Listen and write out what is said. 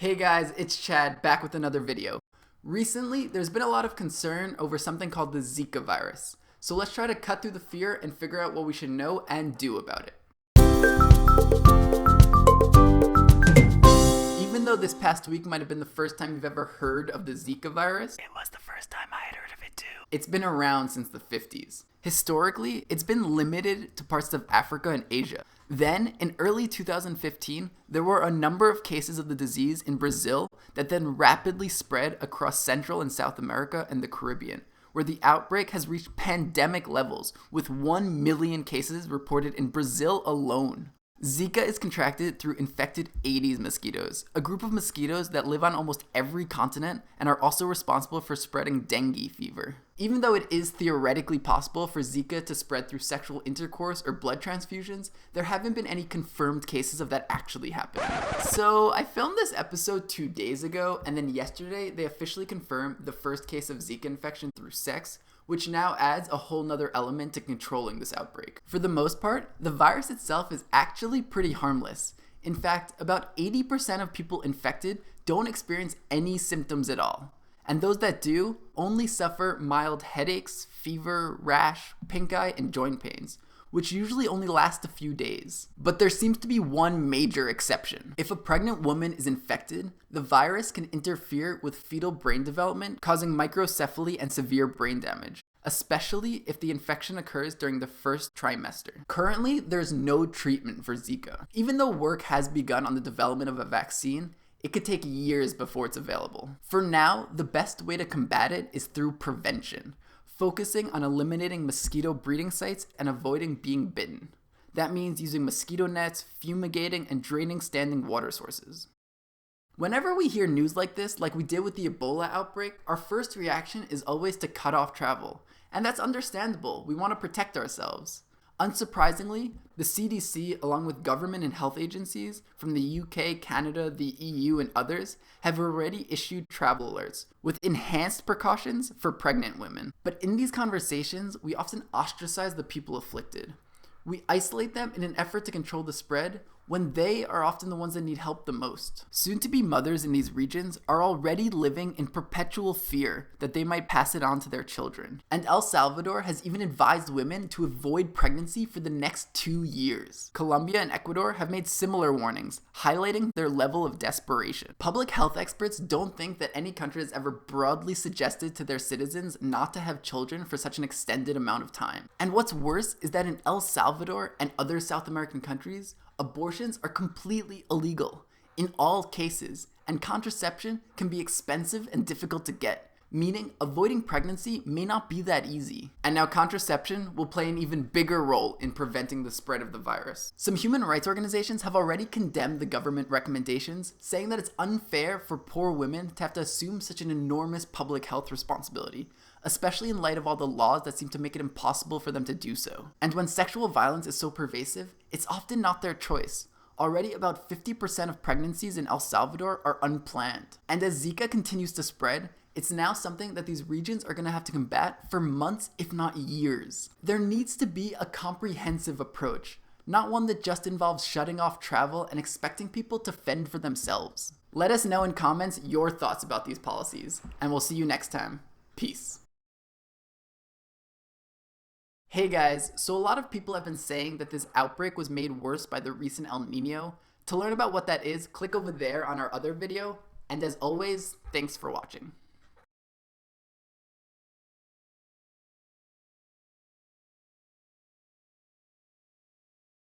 Hey guys, it's Chad back with another video. Recently, there's been a lot of concern over something called the Zika virus. So let's try to cut through the fear and figure out what we should know and do about it. Even though this past week might have been the first time you've ever heard of the Zika virus, it was the first time I had heard of it too. It's been around since the 50s. Historically, it's been limited to parts of Africa and Asia. Then, in early 2015, there were a number of cases of the disease in Brazil that then rapidly spread across Central and South America and the Caribbean, where the outbreak has reached pandemic levels, with 1 million cases reported in Brazil alone. Zika is contracted through infected Aedes mosquitoes, a group of mosquitoes that live on almost every continent and are also responsible for spreading dengue fever. Even though it is theoretically possible for Zika to spread through sexual intercourse or blood transfusions, there haven't been any confirmed cases of that actually happening. So I filmed this episode 2 days ago, and then yesterday they officially confirmed the first case of Zika infection through sex, which now adds a whole nother element to controlling this outbreak. For the most part, the virus itself is actually pretty harmless. In fact, about 80% of people infected don't experience any symptoms at all. And those that do only suffer mild headaches, fever, rash, pink eye, and joint pains, which usually only last a few days. But there seems to be one major exception. If a pregnant woman is infected, the virus can interfere with fetal brain development, causing microcephaly and severe brain damage, especially if the infection occurs during the first trimester. Currently, there's no treatment for Zika. Even though work has begun on the development of a vaccine, it could take years before it's available. For now, the best way to combat it is through prevention, focusing on eliminating mosquito breeding sites and avoiding being bitten. That means using mosquito nets, fumigating, and draining standing water sources. Whenever we hear news like this, like we did with the Ebola outbreak, our first reaction is always to cut off travel. And that's understandable. We want to protect ourselves. Unsurprisingly, the CDC, along with government and health agencies from the UK, Canada, the EU, and others, have already issued travel alerts with enhanced precautions for pregnant women. But in these conversations, we often ostracize the people afflicted. We isolate them in an effort to control the spread when they are often the ones that need help the most. Soon-to-be mothers in these regions are already living in perpetual fear that they might pass it on to their children. And El Salvador has even advised women to avoid pregnancy for the next 2 years. Colombia and Ecuador have made similar warnings, highlighting their level of desperation. Public health experts don't think that any country has ever broadly suggested to their citizens not to have children for such an extended amount of time. And what's worse is that in El Salvador and other South American countries, abortions are completely illegal in all cases, and contraception can be expensive and difficult to get, meaning avoiding pregnancy may not be that easy. And now contraception will play an even bigger role in preventing the spread of the virus. Some human rights organizations have already condemned the government recommendations, saying that it's unfair for poor women to have to assume such an enormous public health responsibility, especially in light of all the laws that seem to make it impossible for them to do so. And when sexual violence is so pervasive, it's often not their choice. Already about 50% of pregnancies in El Salvador are unplanned. And as Zika continues to spread, it's now something that these regions are going to have to combat for months, if not years. There needs to be a comprehensive approach, not one that just involves shutting off travel and expecting people to fend for themselves. Let us know in comments your thoughts about these policies, and we'll see you next time. Peace. Hey guys, so a lot of people have been saying that this outbreak was made worse by the recent El Nino. To learn about what that is, click over there on our other video, and as always, thanks for watching.